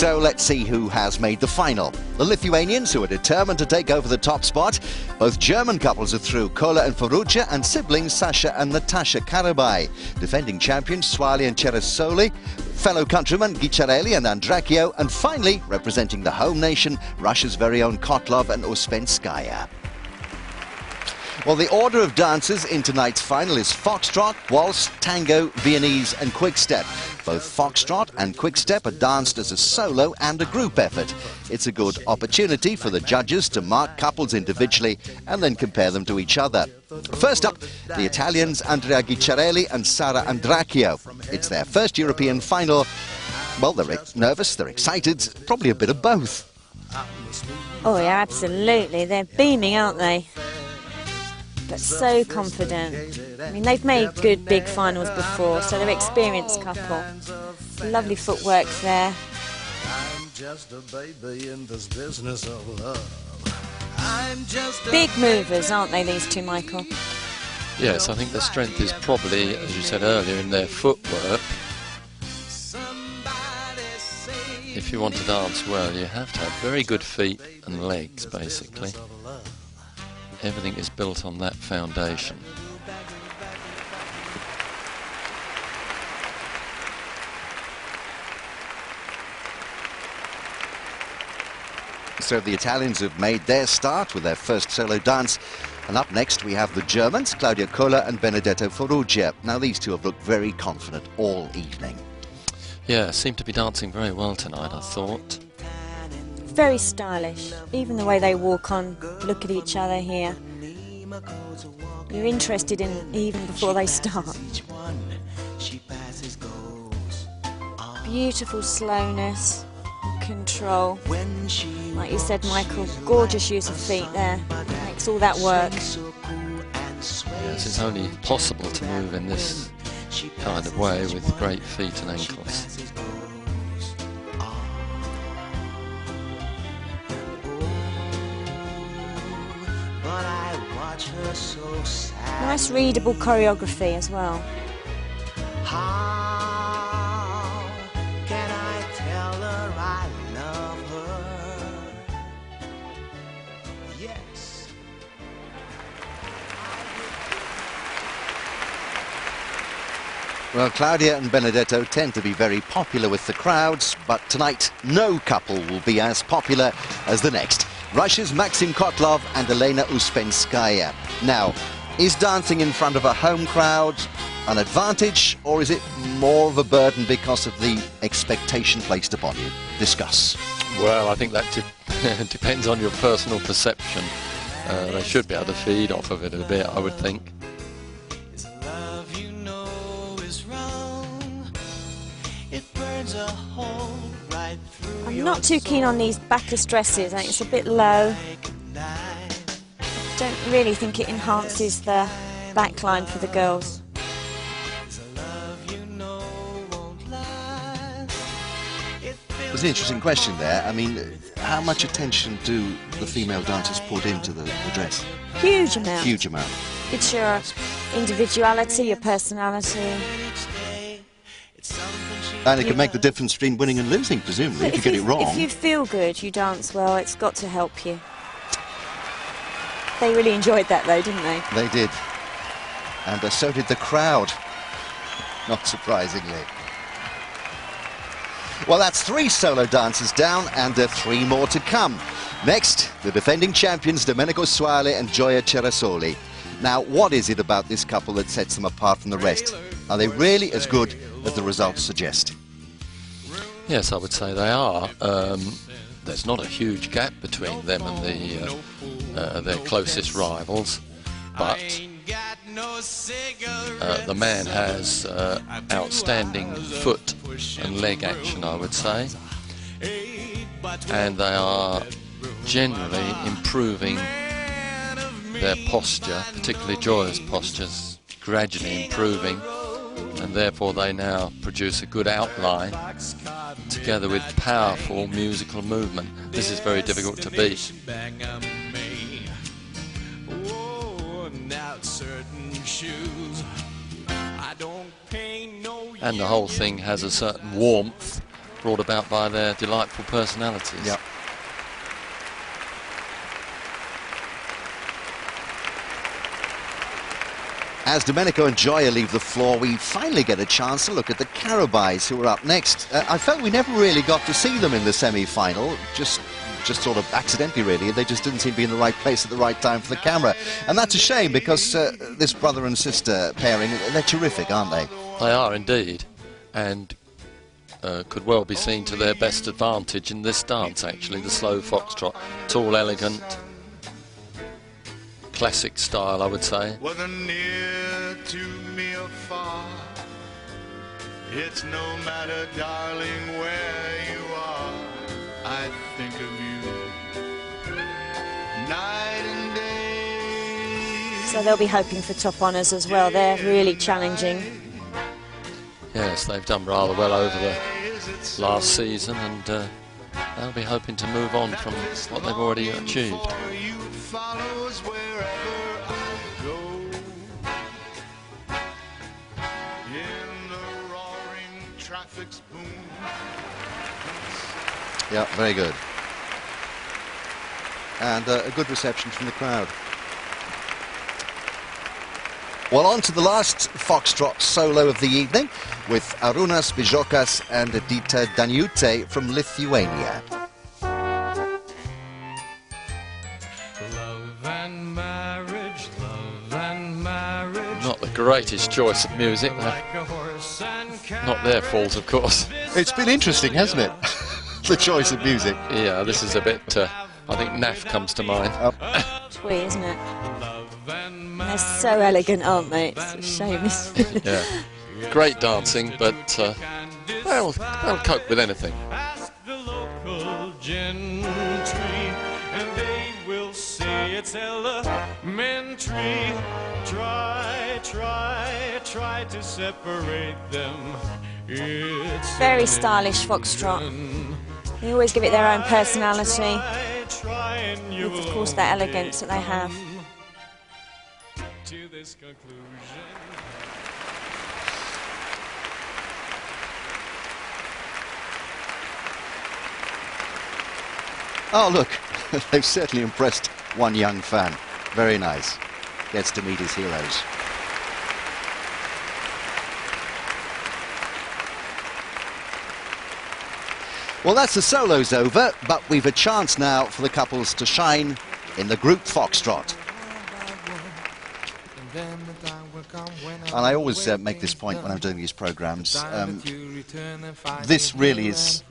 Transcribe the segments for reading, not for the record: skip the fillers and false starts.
So let's see who has made the final. The Lithuanians, who are determined to take over the top spot. Both German couples are through, Kola and Ferruccia, and siblings Sasha and Natasha Karabai. Defending champions Swali and Cerasoli, fellow countrymen Gicciarelli and Andrakio, and finally, representing the home nation, Russia's very own Kotlov and Uspenskaya. Well, the order of dancers in tonight's final is Foxtrot, Waltz, Tango, Viennese and Quickstep. Both Foxtrot and Quickstep are danced as a solo and a group effort. It's a good opportunity for the judges to mark couples individually and then compare them to each other. First up, the Italians Andrea Gicciarelli and Sara Andrakio. It's their first European final. Well, they're nervous, they're excited, probably a bit of both. Oh yeah, absolutely. They're beaming, aren't they? But so confident. I mean, they've made good big finals before, so they're an experienced couple. Lovely footwork there. Big movers, aren't they, these two, Michael? Yes, I think the strength is probably, as you said earlier, in their footwork. If you want to dance well, you have to have very good feet and legs, basically. Everything is built on that foundation. So the Italians have made their start with their first solo dance. And up next we have the Germans, Claudia Kola and Benedetto Ferruccia. Now these two have looked very confident all evening. Yeah, seem to be dancing very well tonight, I thought. Very stylish. Even the way they walk on, look at each other here. You're interested in even before they start. Beautiful slowness, control. Like you said, Michael, gorgeous use of feet there. Makes all that work. Yes, it's only possible to move in this kind of way with great feet and ankles. Nice readable choreography as well. How can I tell her I love her? Yes. Well, Claudia and Benedetto tend to be very popular with the crowds, but tonight no couple will be as popular as the next. Russia's Maxim Kotlov and Elena Uspenskaya. Now, is dancing in front of a home crowd an advantage, or is it more of a burden because of the expectation placed upon you? Discuss. Well, I think that depends on your personal perception. They should be able to feed off of it a bit, I would think. I'm not too keen on these backless dresses. I think it's a bit low. I don't really think it enhances the backline for the girls. There's an interesting question there. I mean, how much attention do the female dancers put into the dress? Huge amount. Huge amount. It's your individuality, your personality. And it can make the difference between winning and losing, presumably, if you get it wrong. If you feel good, you dance well, it's got to help you. They really enjoyed that though, didn't they? They did. And so did the crowd, not surprisingly. Well, that's 3 solo dancers down and 3 more to come. Next, the defending champions Domenico Suale and Gioia Cerasoli. Now, what is it about this couple that sets them apart from the rest? Are they really as good as the results suggest? Yes, I would say they are. There's not a huge gap between them and their closest rivals, but the man has outstanding foot and leg action, I would say, and they are generally improving their posture, particularly Gioia's posture's gradually improving, and therefore they now produce a good outline together with powerful musical movement. This is very difficult to beat. And the whole thing has a certain warmth brought about by their delightful personalities. Yep. As Domenico and Gioia leave the floor, we finally get a chance to look at the Carabais, who are up next. I felt we never really got to see them in the semi-final, just sort of accidentally, really. They just didn't seem to be in the right place at the right time for the camera. And that's a shame, because this brother and sister pairing, they're terrific, aren't they? They are indeed, and could well be seen to their best advantage in this dance, actually, the slow foxtrot. Tall, elegant, classic style, I would say. Whether near to me or far, it's no matter, darling, where you are, I think of you night and day. So they'll be hoping for top honours as well. They're really challenging. Yes, they've done rather well over the last season, and they'll be hoping to move on from what they've already achieved. Yeah, very good. And a good reception from the crowd. Well, on to the last foxtrot solo of the evening with Arūnas Bižokas and Edita Daniute from Lithuania. Not the greatest choice of music, not their fault, of course. It's been interesting, hasn't it? The choice of music. Yeah, this is a bit, I think Naff comes to mind. Twee, isn't it? They're so elegant, aren't they? It's a shame. Yeah, great dancing, but they'll cope with anything. Ask the local gentry, and they will say it's elementary. Try to separate them. It's Very stylish foxtrot. They always give it their own personality, with, of course, that elegance that they have. to this conclusion. Oh, look, they've certainly impressed one young fan. Very nice. Gets to meet his heroes. Well, that's the solos over, but we've a chance now for the couples to shine in the group foxtrot. And I always make this point when I'm doing these programs. This really is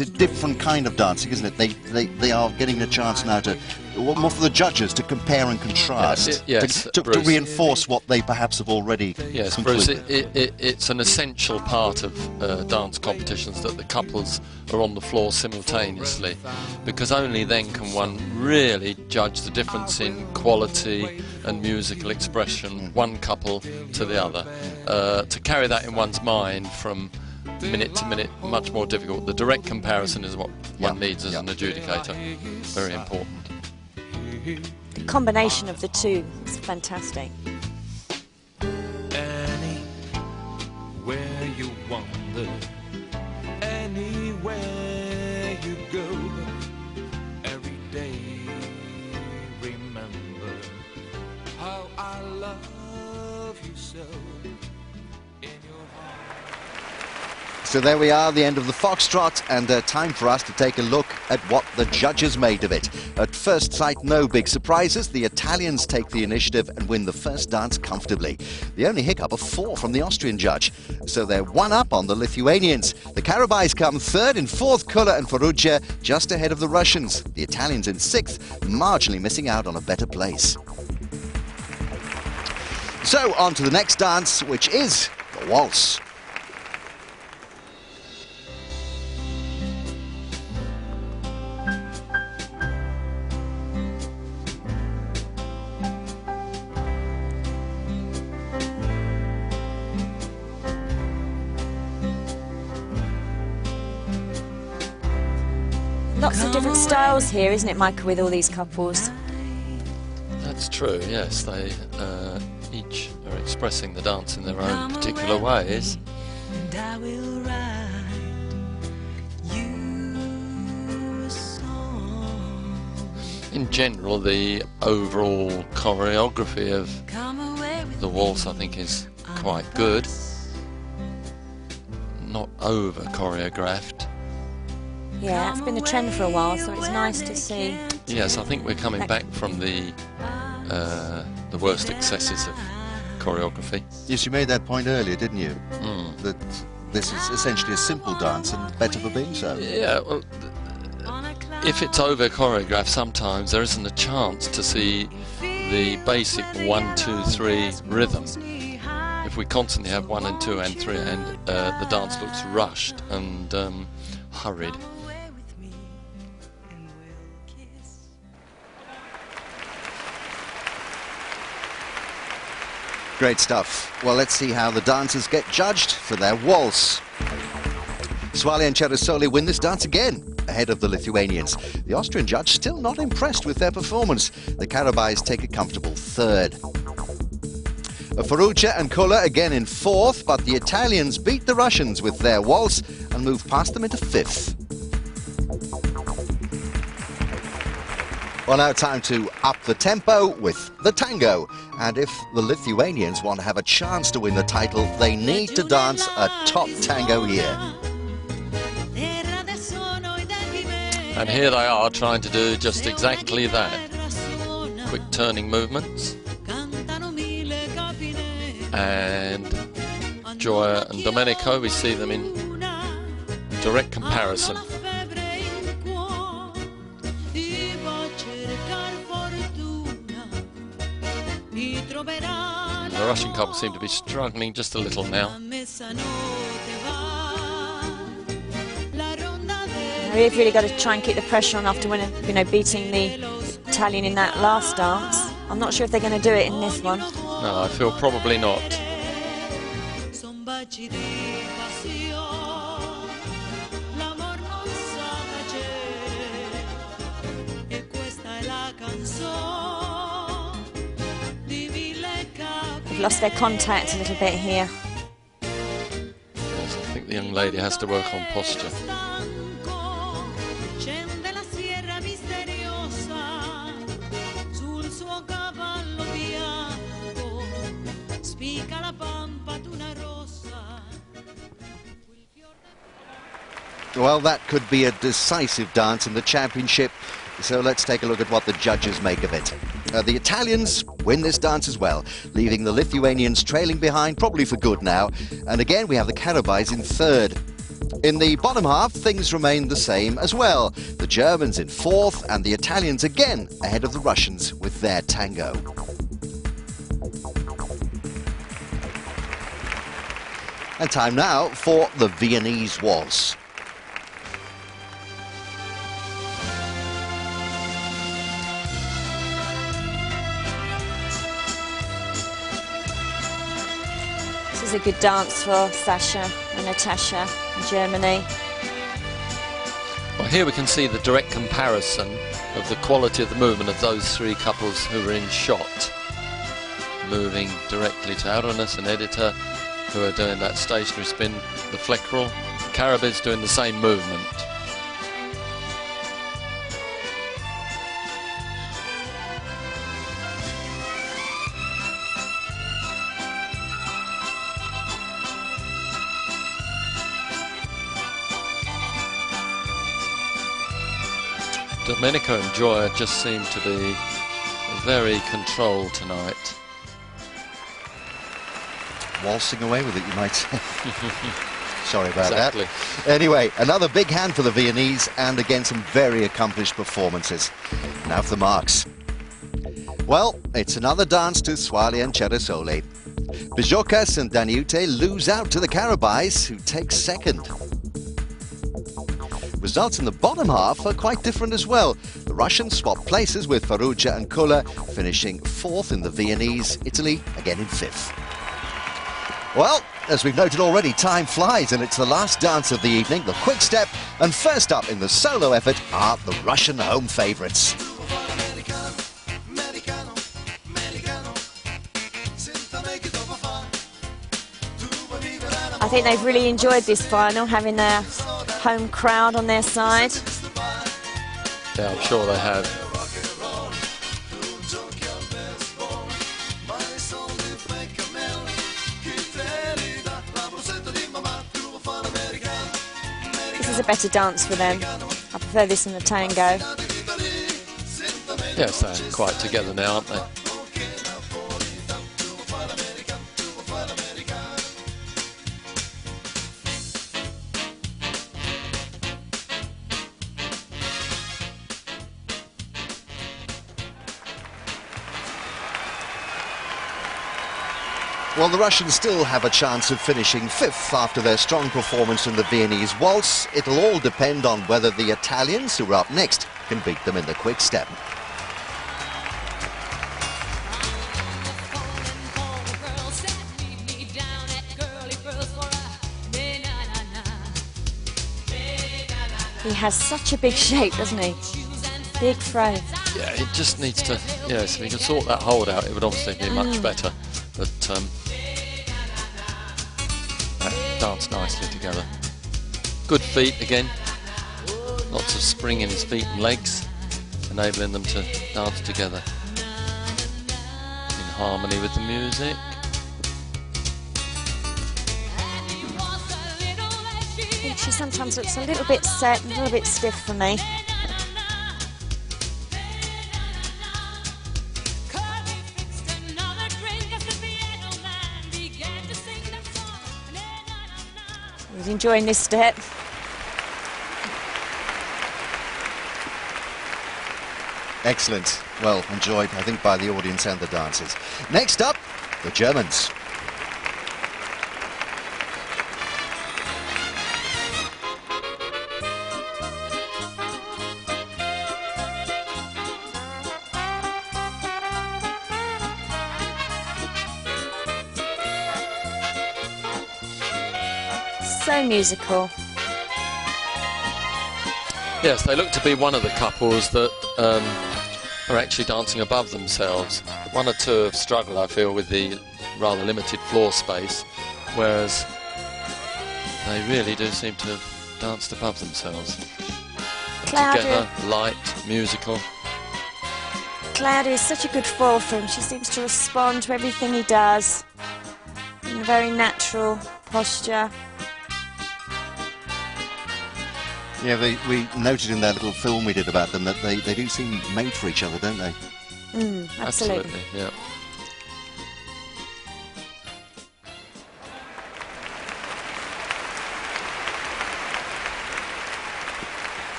a different kind of dancing, isn't it? They are getting a chance now to, more for the judges, to compare and contrast, yes, to reinforce what they perhaps have already Yes, concluded. Bruce, it's an essential part of dance competitions that the couples are on the floor simultaneously, because only then can one really judge the difference in quality and musical expression, one couple to the other. To carry that in one's mind from minute to minute, much more difficult. The direct comparison is what one needs as an adjudicator. Very important. The combination of the two is fantastic. Anywhere you wander, anywhere you go, every day remember how I love you so. In your heart. So there we are, the end of the foxtrot, and time for us to take a look at what the judges made of it. At first sight, no big surprises. The Italians take the initiative and win the first dance comfortably. The only hiccup, a 4 from the Austrian judge. So they're 1 up on the Lithuanians. The Carabais come third, in fourth Kola and Farrugia, just ahead of the Russians. The Italians in sixth, marginally missing out on a better place. So on to the next dance, which is the waltz. Lots of different styles here, isn't it, Michael, with all these couples? That's true, yes. They each are expressing the dance in their own particular ways. And I will ride In general, the overall choreography of the waltz, I think, is quite good. Not over choreographed. Yeah, it's been a trend for a while, so it's nice to see. Yes, I think we're coming back from the worst excesses of choreography. Yes, you made that point earlier, didn't you? That this is essentially a simple dance and better for being so. Yeah, well, if it's over choreographed, sometimes there isn't a chance to see the basic 1, 2, 3 rhythm. If we constantly have 1 and 2 and 3, and the dance looks rushed and hurried. Great stuff. Well, let's see how the dancers get judged for their waltz. Swali and Cerasoli win this dance again, ahead of the Lithuanians. The Austrian judge still not impressed with their performance. The Karabais take a comfortable third. Ferruccia and Koller again in fourth, but the Italians beat the Russians with their waltz and move past them into fifth. Well, now time to up the tempo with the tango. And if the Lithuanians want to have a chance to win the title, they need to dance a top tango here. And here they are trying to do just exactly that. Quick turning movements. And Gioia and Domenico, we see them in direct comparison. The Russian couple seem to be struggling just a little now. We've really got to try and keep the pressure on after winning, beating the Italian in that last dance. I'm not sure if they're going to do it in this one. No, I feel probably not. They've lost their contact a little bit here. Yes, I think the young lady has to work on posture. Well, that could be a decisive dance in the championship, so let's take a look at what the judges make of it. The Italians win this dance as well, leaving the Lithuanians trailing behind, probably for good now. And again, we have the Karabais in third. In the bottom half, things remain the same as well. The Germans in fourth, and the Italians again ahead of the Russians with their tango. And time now for the Viennese waltz. This is a good dance for Sasha and Natasha in Germany. Well, here we can see the direct comparison of the quality of the movement of those three couples who were in shot. Moving directly to Aronis and Editor, who are doing that stationary spin, the Fleckerl. Karabais doing the same movement. Domenico and Gioia just seem to be very controlled tonight. Waltzing away with it, you might say. Sorry about Exactly. that. Anyway, another big hand for the Viennese, and again some very accomplished performances. Now for the marks. Well, it's another dance to Swali and Cerasoli. Bijokas and Daniute lose out to the Karabais, who take second. Results in the bottom half are quite different as well. The Russians swap places with Ferruccia and Koller, finishing fourth in the Viennese, Italy again in fifth. Well, as we've noted already, time flies, and it's the last dance of the evening, the quick step, and first up in the solo effort are the Russian home favourites. I think they've really enjoyed this final, having their home crowd on their side. Yeah, I'm sure they have. is a better dance for them. I prefer this than the tango. Yes, they're quite together now, aren't they? Well, the Russians still have a chance of finishing fifth after their strong performance in the Viennese waltz. It'll all depend on whether the Italians, who are up next, can beat them in the quick step. He has such a big shape, doesn't he? Big frame. Yeah, it just needs to, yes, if he can sort that hold out, it would obviously be much better. But that danced nicely together. Good feet again. Lots of spring in his feet and legs, enabling them to dance together in harmony with the music. I think she sometimes looks a little bit set, a little bit stiff for me. He's enjoying this step. Excellent. Well, enjoyed, I think, by the audience and the dancers. Next up, the Germans. So musical. Yes, they look to be one of the couples that are actually dancing above themselves. One or two have struggled, I feel, with the rather limited floor space, whereas they really do seem to have danced above themselves. Claudia. Together, light, musical. Claudia is such a good foil for him. She seems to respond to everything he does in a very natural posture. Yeah, we noted in that little film we did about them that they do seem made for each other, don't they? Absolutely. Yeah.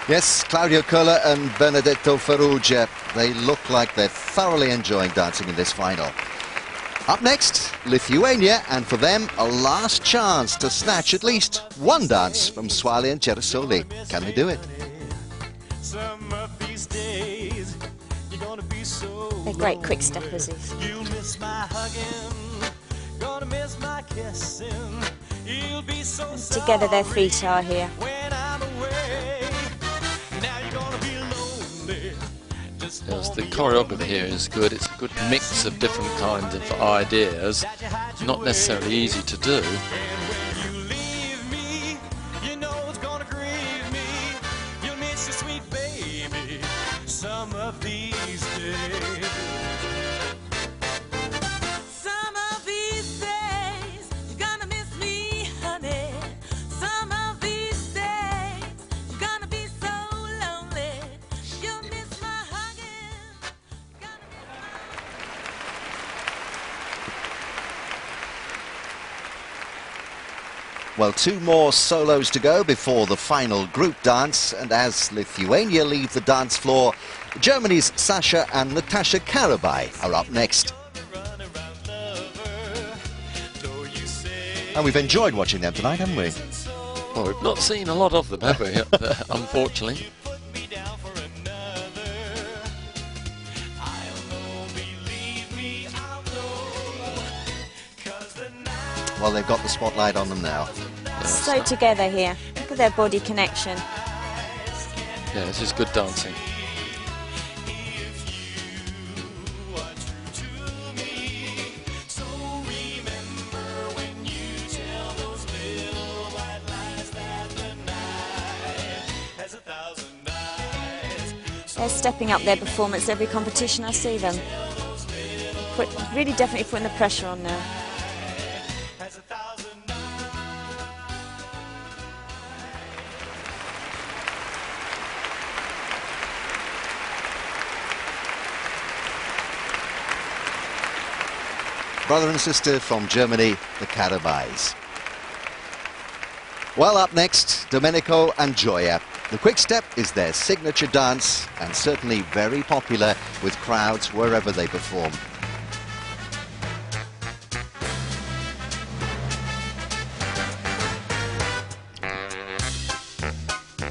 Yes, Claudio Cola and Benedetto Ferrugia, they look like they're thoroughly enjoying dancing in this final. Up next, Lithuania, and for them, a last chance to snatch at least one dance from Swali and Ceresoli. Can they do it? Some of these days, you're gonna be so They're great quick steppers. you'll miss my hugging, gonna miss my kissing. You'll be so Together their feet are here. when I'm away. Now you're gonna be lonely. Yes, the choreography here is good. It's a good mix of different kinds of ideas. Not necessarily easy to do. You leave me, you know it's gonna grieve me. You'll miss your sweet baby some of these days. Some of these days, you're gonna miss me, honey. Some of these days, you're gonna be so lonely. You'll miss my hugging. Well, two more solos to go before the final group dance, and as Lithuania leave the dance floor, Germany's Sasha and Natasha Karabai are up next. And we've enjoyed watching them tonight, haven't we? Well, we've not seen a lot of them, have we, unfortunately? Well, they've got the spotlight on them now. So together here. Look at their body connection. Yeah, this is good dancing. They're stepping up their performance every competition I see them. Really definitely putting the pressure on now. brother and sister from Germany, the Karabais. Well, up next, Domenico and Gioia. The quick step is their signature dance and certainly very popular with crowds wherever they perform.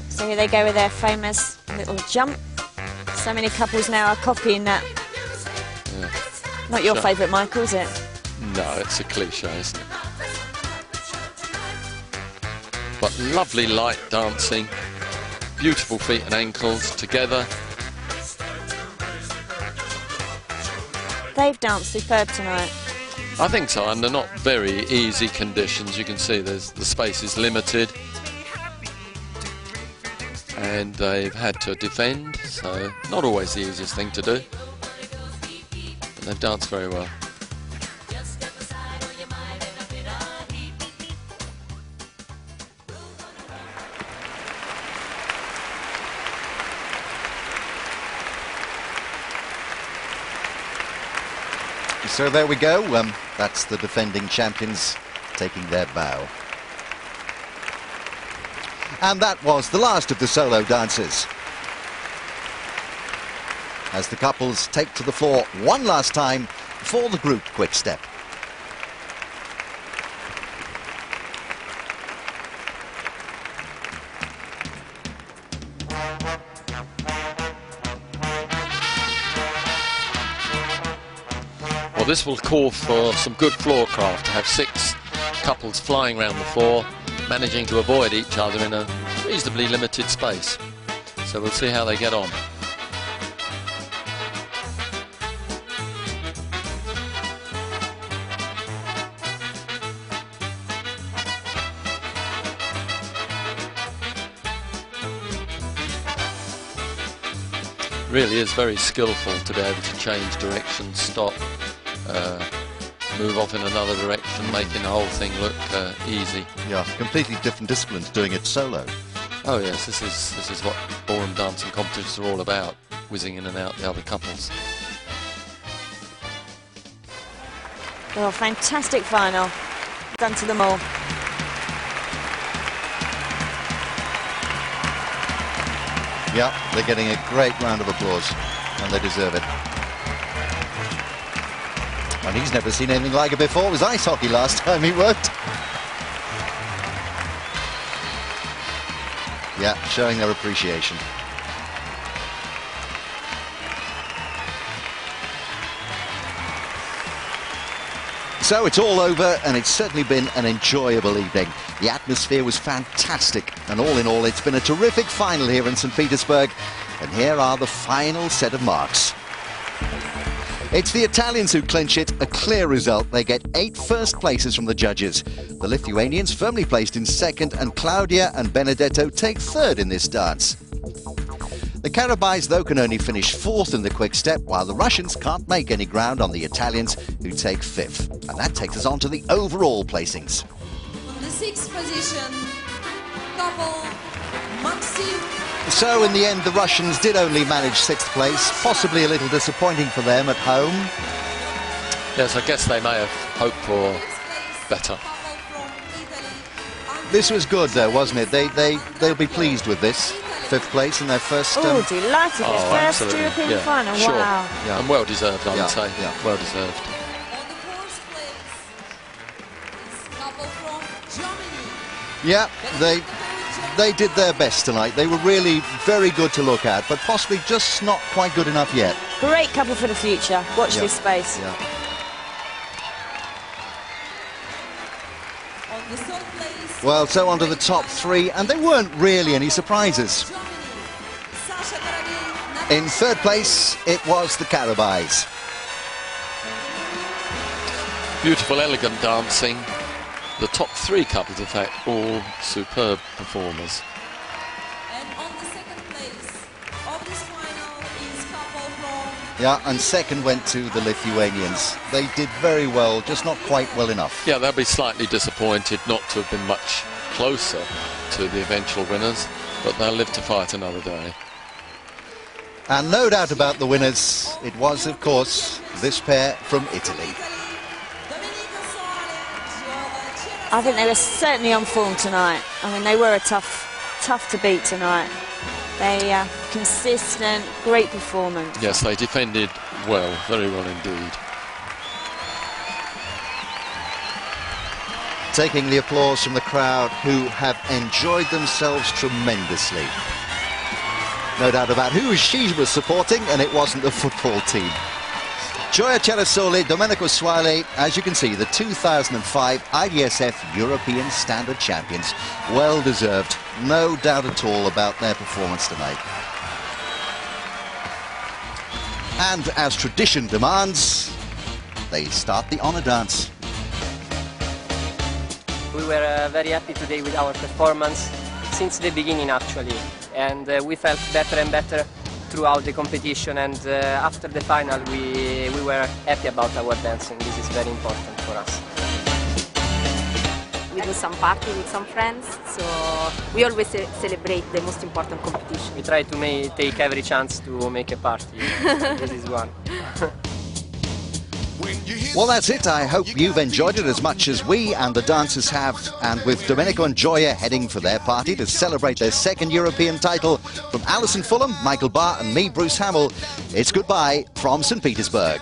So here they go with their famous little jump. So many couples now are copying that. Yeah. Not your Sure. favourite, Michael, is it? No, it's a cliche, isn't it? But lovely light dancing, beautiful feet and ankles together. They've danced superb tonight. I think so, and they're not very easy conditions. You can see the space is limited. And they've had to defend, so not always the easiest thing to do. But they've danced very well. So there we go. That's the defending champions taking their bow. And that was the last of the solo dancers. As the couples take to the floor one last time for the group quick step. Well, this will call for some good floor craft to have 6 couples flying around the floor, managing to avoid each other in a reasonably limited space. So we'll see how they get on. Really is very skillful to be able to change direction, stop, move off in another direction, making the whole thing look easy. Yeah, completely different disciplines doing it solo. Oh yes, this is what ballroom dancing competitions are all about, whizzing in and out the other couples. Well, fantastic final. Done to them all. Yeah, they're getting a great round of applause, and they deserve it. And he's never seen anything like it before. It was ice hockey last time he worked. Yeah, showing their appreciation. So it's all over, and it's certainly been an enjoyable evening. The atmosphere was fantastic, and all in all, it's been a terrific final here in St. Petersburg. And here are the final set of marks. It's the Italians who clinch it, a clear result. They get 8 first places from the judges. The Lithuanians firmly placed in second, and Claudia and Benedetto take third in this dance. The Karabais, though, can only finish 4th in the quick step, while the Russians can't make any ground on the Italians, who take 5th. And that takes us on to the overall placings. On the 6th position, couple Maxim. So in the end, the Russians did only manage 6th place, possibly a little disappointing for them at home. Yes, I guess they may have hoped for better. Couple from Italy. This was good, though, wasn't it? They'll be pleased with this 5th place in their first. Oh, delighted. Oh, First absolutely. European Yeah, final. sure. Wow. Yeah. And well deserved, I Yeah, would say. yeah. Well deserved. On the 4th place is couple from Germany. Yeah, they did their best tonight. They were really very good to look at, but possibly just not quite good enough yet. Great couple for the future. Watch Yeah. this space. Yeah. On the 3rd place. Well, so on to the top 3, and there weren't really any surprises. Germany. Sasha Karabin. In 3rd place, it was the Karabais. Beautiful, elegant dancing. The top 3 couples, in fact, all superb performers. And on the 2nd place of this final is couple from Yeah, and 2nd went to the Lithuanians. They did very well, just not quite well enough. Yeah, they'll be slightly disappointed not to have been much closer to the eventual winners, but they'll live to fight another day. And no doubt about the winners, it was, of course, this pair from Italy. Italy, I think they were certainly on form tonight. I mean, they were a tough to beat tonight. They consistent, great performance. Yes, they defended well, very well indeed. Taking the applause from the crowd, who have enjoyed themselves tremendously. No doubt about who she was supporting, and it wasn't the football team. Gioia Cerasoli, Domenico Suale, as you can see, the 2005 IDSF European Standard Champions. Well deserved, no doubt at all about their performance tonight. And as tradition demands, they start the honour dance. We were very happy today with our performance since the beginning actually, and we felt better and better throughout the competition, and after the final we were happy about our dancing. This is very important for us. We do some party with some friends, so we always celebrate the most important competition. We try to take every chance to make a party. This is one. Well, that's it. I hope you've enjoyed it as much as we and the dancers have. And with Domenico and Gioia heading for their party to celebrate their second European title, from Alison Fulham, Michael Barr and me, Bruce Hamill, it's goodbye from St. Petersburg.